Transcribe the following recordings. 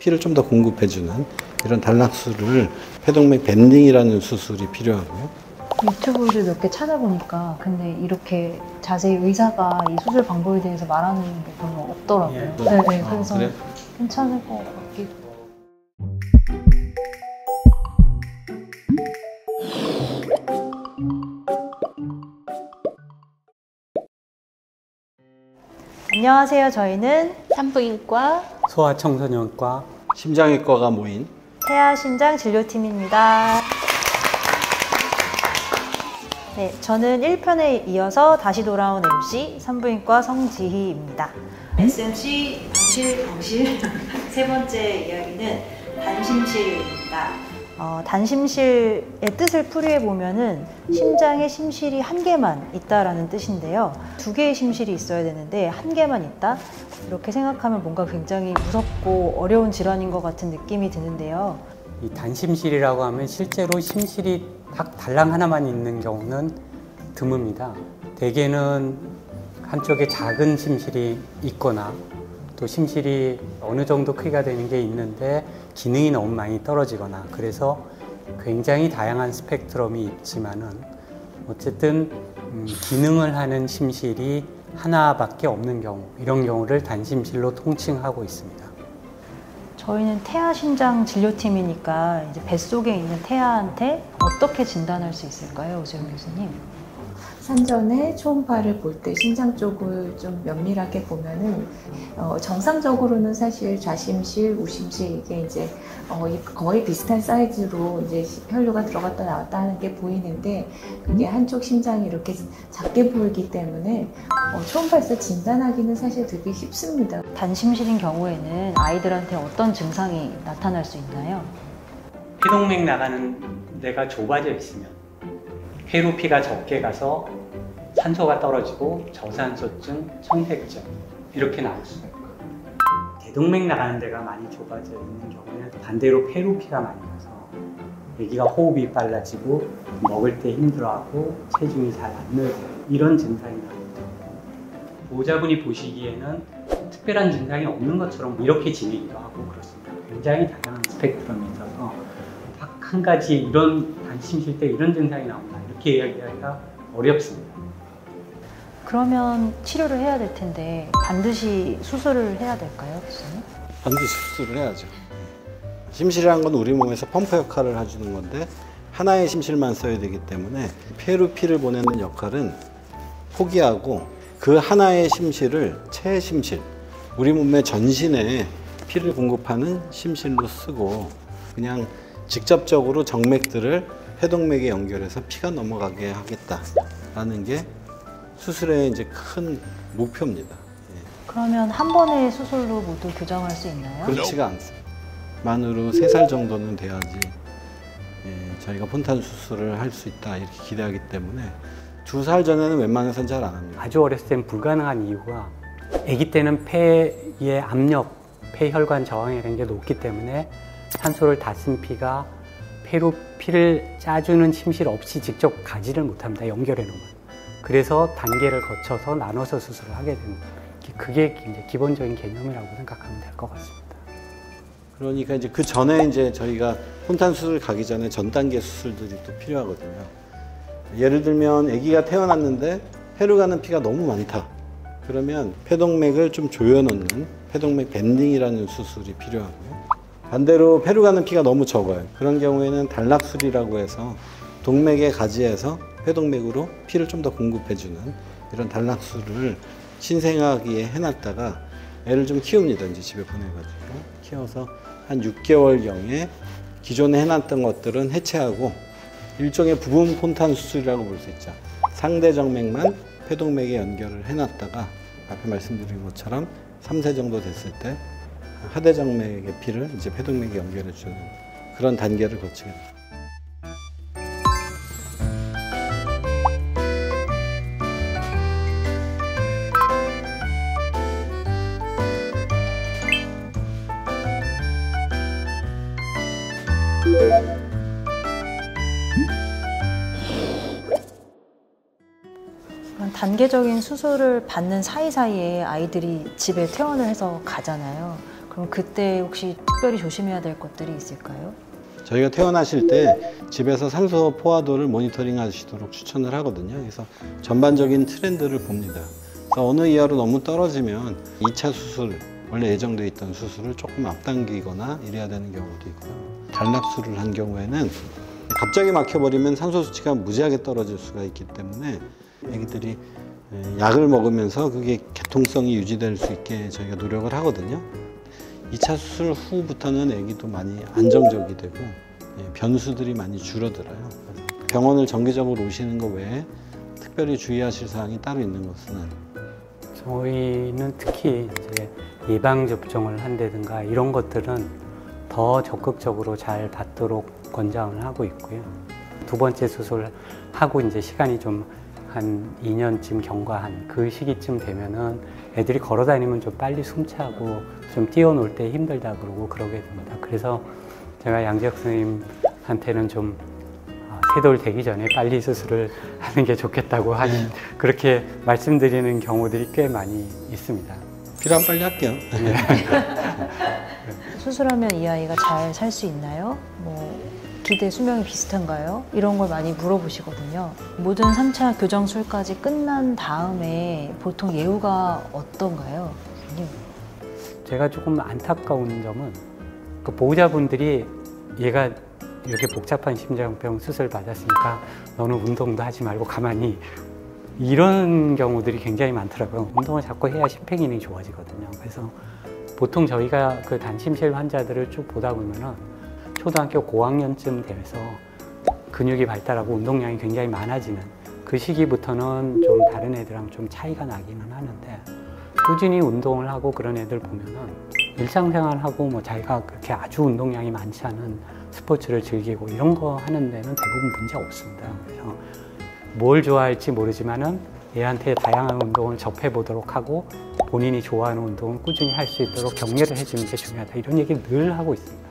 피를 좀 더 공급해주는 이런 단락수를 폐동맥 밴딩이라는 수술이 필요하고요. 유튜브를 몇 개 찾아보니까 근데 이렇게 자세히 의사가 이 수술 방법에 대해서 말하는 게 별로 없더라고요. 예. 네, 그래서 그래? 괜찮을 것 같기도. 안녕하세요. 저희는 산부인과 소아청소년과 심장외과가 모인 태아심장진료팀입니다. 네, 저는 1편에 이어서 다시 돌아온 MC 산부인과 성지희입니다. SMC 방실 세 번째 이야기는 단심실입니다. 단심실의 뜻을 풀이해 보면은 심장에 심실이 한 개만 있다라는 뜻인데요. 두 개의 심실이 있어야 되는데 한 개만 있다? 이렇게 생각하면 뭔가 굉장히 무섭고 어려운 질환인 것 같은 느낌이 드는데요. 이 단심실이라고 하면 실제로 심실이 딱 달랑 하나만 있는 경우는 드뭅니다. 대개는 한쪽에 작은 심실이 있거나 또 심실이 어느 정도 크기가 되는 게 있는데 기능이 너무 많이 떨어지거나 그래서 굉장히 다양한 스펙트럼이 있지만은 어쨌든 기능을 하는 심실이 하나밖에 없는 경우, 이런 경우를 단심실로 통칭하고 있습니다. 저희는 태아심장 진료팀이니까 이제 뱃속에 있는 태아한테 어떻게 진단할 수 있을까요, 오재훈 교수님? 산전에 초음파를 볼 때 심장 쪽을 좀 면밀하게 보면은 정상적으로는 사실 좌심실, 우심실 이게 이제 거의 비슷한 사이즈로 이제 혈류가 들어갔다 나왔다 하는 게 보이는데 그게 한쪽 심장이 이렇게 작게 보이기 때문에 초음파에서 진단하기는 사실 되게 쉽습니다. 단심실인 경우에는 아이들한테 어떤 증상이 나타날 수 있나요? 폐동맥 나가는 데가 좁아져 있으면 폐로 피가 적게 가서 산소가 떨어지고 저산소증, 청색증 이렇게 나올 수가 있고, 대동맥 나가는 데가 많이 좁아져 있는 경우는 반대로 폐로 피가 많이 가서 아기가 호흡이 빨라지고 먹을 때 힘들어하고 체중이 잘 안 늘고 이런 증상이 나옵니다. 보호자분이 보시기에는 특별한 증상이 없는 것처럼 이렇게 지내기도 하고 그렇습니다. 굉장히 다양한 스펙트럼이 있어서 딱 한 가지 이런 단심실 때 이런 증상이 나온다 이렇게 이야기하기가 어렵습니다. 그러면 치료를 해야 될 텐데 반드시 수술을 해야 될까요, 교수님? 반드시 수술을 해야죠. 심실이란 건 우리 몸에서 펌프 역할을 해주는 건데 하나의 심실만 써야 되기 때문에 폐로 피를 보내는 역할은 포기하고 그 하나의 심실을 체심실, 우리 몸의 전신에 피를 공급하는 심실로 쓰고 그냥 직접적으로 정맥들을 폐동맥에 연결해서 피가 넘어가게 하겠다라는 게 수술의 이제 큰 목표입니다. 그러면 한 번의 수술로 모두 교정할 수 있나요? 그렇지가 않습니다. 만으로 3살 정도는 돼야지 저희가 폰탄 수술을 할 수 있다 이렇게 기대하기 때문에 2살 전에는 웬만해서는 잘 안 합니다. 아주 어렸을 땐 불가능한 이유가 아기 때는 폐의 압력, 폐혈관 저항이라는 게 높기 때문에 산소를 다 쓴 피가 폐로 피를 짜주는 심실 없이 직접 가지를 못합니다. 연결해 놓으면. 그래서 단계를 거쳐서 나눠서 수술을 하게 됩니다. 그게 이제 기본적인 개념이라고 생각하면 될 것 같습니다. 그러니까 이제 그 전에 이제 저희가 폰탄 수술 가기 전에 전 단계 수술들이 또 필요하거든요. 예를 들면 아기가 태어났는데 폐로 가는 피가 너무 많다. 그러면 폐동맥을 좀 조여놓는 폐동맥 밴딩이라는 수술이 필요하고요. 반대로 폐로 가는 피가 너무 적어요. 그런 경우에는 단락술이라고 해서 동맥의 가지에서 폐동맥으로 피를 좀 더 공급해주는 이런 단락술을 신생아기에 해놨다가 애를 좀 키웁니다. 이제 집에 보내가지고 키워서 한 6개월경에 기존에 해놨던 것들은 해체하고 일종의 부분 폰탄 수술이라고 볼 수 있죠. 상대 정맥만 폐동맥에 연결을 해놨다가 앞에 말씀드린 것처럼 3세 정도 됐을 때 하대 정맥의 피를 이제 폐동맥에 연결해주는 그런 단계를 거치게 됩니다. 단계적인 수술을 받는 사이사이에 아이들이 집에 퇴원을 해서 가잖아요. 그럼 그때 혹시 특별히 조심해야 될 것들이 있을까요? 저희가 퇴원하실 때 집에서 산소 포화도를 모니터링 하시도록 추천을 하거든요. 그래서 전반적인 트렌드를 봅니다. 그래서 어느 이하로 너무 떨어지면 2차 수술, 원래 예정되어 있던 수술을 조금 앞당기거나 이래야 되는 경우도 있고요. 단락술을 한 경우에는 갑자기 막혀버리면 산소 수치가 무지하게 떨어질 수가 있기 때문에 애기들이 약을 먹으면서 그게 개통성이 유지될 수 있게 저희가 노력을 하거든요. 2차 수술 후부터는 아기도 많이 안정적이 되고 변수들이 많이 줄어들어요. 병원을 정기적으로 오시는 것 외에 특별히 주의하실 사항이 따로 있는 것은 저희는 특히 이제 예방접종을 한다든가 이런 것들은 더 적극적으로 잘 받도록 권장을 하고 있고요. 두 번째 수술하고 이제 시간이 좀 한 2년쯤 경과한 그 시기쯤 되면은 애들이 걸어 다니면 좀 빨리 숨차고 좀 뛰어놀 때 힘들다 그러고 그러게 됩니다. 그래서 제가 양지혁 선생님한테는 좀 세돌 되기 전에 빨리 수술을 하는 게 좋겠다고 하는 그렇게 말씀드리는 경우들이 꽤 많이 있습니다. 필요하면 빨리 할게요. 수술하면 이 아이가 잘 살 수 있나요? 기대 수명이 비슷한가요? 이런 걸 많이 물어보시거든요. 모든 3차 교정술까지 끝난 다음에 보통 예후가 어떤가요? 제가 조금 안타까운 점은 그 보호자분들이 얘가 이렇게 복잡한 심장병 수술 받았으니까 너는 운동도 하지 말고 가만히 이런 경우들이 굉장히 많더라고요. 운동을 자꾸 해야 심폐기능이 좋아지거든요. 그래서 보통 저희가 그 단심실 환자들을 쭉 보다 보면은 초등학교 고학년쯤 되면서 근육이 발달하고 운동량이 굉장히 많아지는 그 시기부터는 좀 다른 애들랑 좀 차이가 나기는 하는데 꾸준히 운동을 하고 그런 애들 보면은 일상생활하고 뭐 자기가 그렇게 아주 운동량이 많지 않은 스포츠를 즐기고 이런 거 하는 데는 대부분 문제 없습니다. 그래서 뭘 좋아할지 모르지만은 얘한테 다양한 운동을 접해 보도록 하고 본인이 좋아하는 운동을 꾸준히 할 수 있도록 격려를 해주는 게 중요하다. 이런 얘기를 늘 하고 있습니다.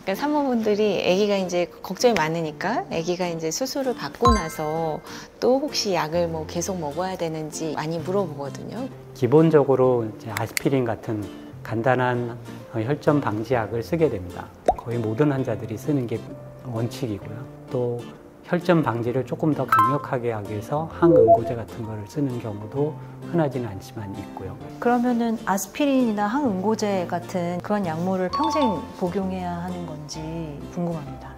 그러니까 산모분들이 아기가 이제 걱정이 많으니까 아기가 이제 수술을 받고 나서 또 혹시 약을 뭐 계속 먹어야 되는지 많이 물어보거든요. 기본적으로 이제 아스피린 같은 간단한 혈전 방지약을 쓰게 됩니다. 거의 모든 환자들이 쓰는 게 원칙이고요. 또 혈전 방지를 조금 더 강력하게 하기 위해서 항응고제 같은 거를 쓰는 경우도 흔하지는 않지만 있고요. 그러면은 아스피린이나 항응고제 같은 그런 약물을 평생 복용해야 하는 건지 궁금합니다.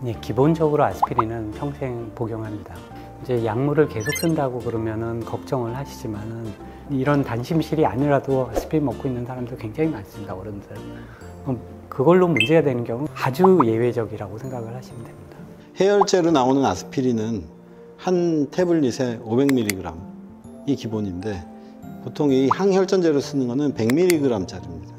네, 기본적으로 아스피린은 평생 복용합니다. 이제 약물을 계속 쓴다고 그러면은 걱정을 하시지만은 이런 단심실이 아니라도 아스피린 먹고 있는 사람도 굉장히 많습니다, 어른들. 그걸로 문제가 되는 경우는 아주 예외적이라고 생각을 하시면 됩니다. 해열제로 나오는 아스피린은 한 태블릿에 500mg이 기본인데 보통 이 항혈전제로 쓰는 거는 100mg짜리입니다.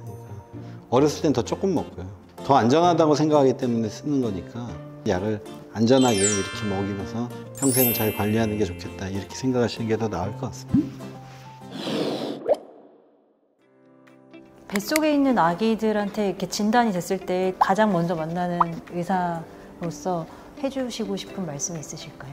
어렸을 땐 더 조금 먹고요. 더 안전하다고 생각하기 때문에 쓰는 거니까 약을 안전하게 이렇게 먹이면서 평생을 잘 관리하는 게 좋겠다 이렇게 생각하시는 게 더 나을 것 같습니다. 뱃속에 있는 아기들한테 이렇게 진단이 됐을 때 가장 먼저 만나는 의사로서 해주시고 싶은 말씀이 있으실까요?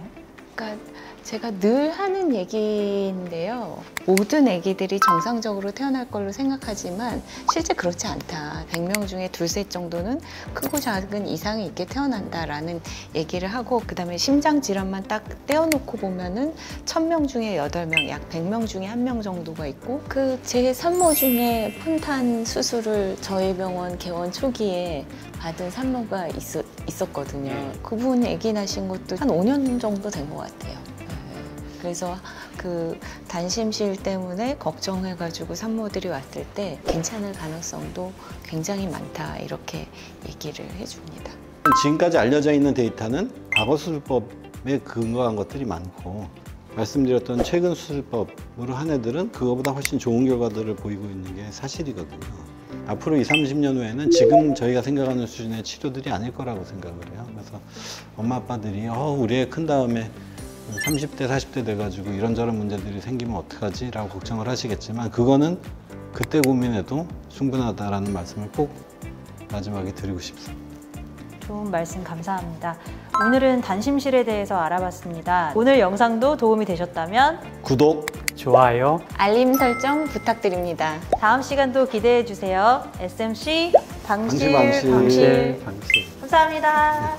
그러니까 제가 늘 하는 얘기인데요. 모든 아기들이 정상적으로 태어날 걸로 생각하지만 실제 그렇지 않다. 100명 중에 둘셋 정도는 크고 작은 이상이 있게 태어난다라는 얘기를 하고 그다음에 심장 질환만 딱 떼어놓고 보면은 1000명 중에 8명, 약 100명 중에 1명 정도가 있고 그 제 산모 중에 폰탄 수술을 저희 병원 개원 초기에 받은 산모가 있었거든요. 그분 아기 낳으신 것도 한 5년 정도 된 것 같아요. 그래서 그 단심실 때문에 걱정해가지고 산모들이 왔을 때 괜찮을 가능성도 굉장히 많다 이렇게 얘기를 해줍니다. 지금까지 알려져 있는 데이터는 과거 수술법에 근거한 것들이 많고 말씀드렸던 최근 수술법으로 한 애들은 그거보다 훨씬 좋은 결과들을 보이고 있는 게 사실이거든요. 앞으로 20, 30년 후에는 지금 저희가 생각하는 수준의 치료들이 아닐 거라고 생각을 해요. 그래서 엄마 아빠들이 우리 애 큰 다음에 30대, 40대 돼가지고 이런저런 문제들이 생기면 어떡하지? 라고 걱정을 하시겠지만 그거는 그때 고민해도 충분하다라는 말씀을 꼭 마지막에 드리고 싶습니다. 좋은 말씀 감사합니다. 오늘은 단심실에 대해서 알아봤습니다. 오늘 영상도 도움이 되셨다면 구독, 좋아요. 알림 설정 부탁드립니다. 다음 시간도 기대해 주세요. SMC 방실. 방실. 방실. 방실. 감사합니다.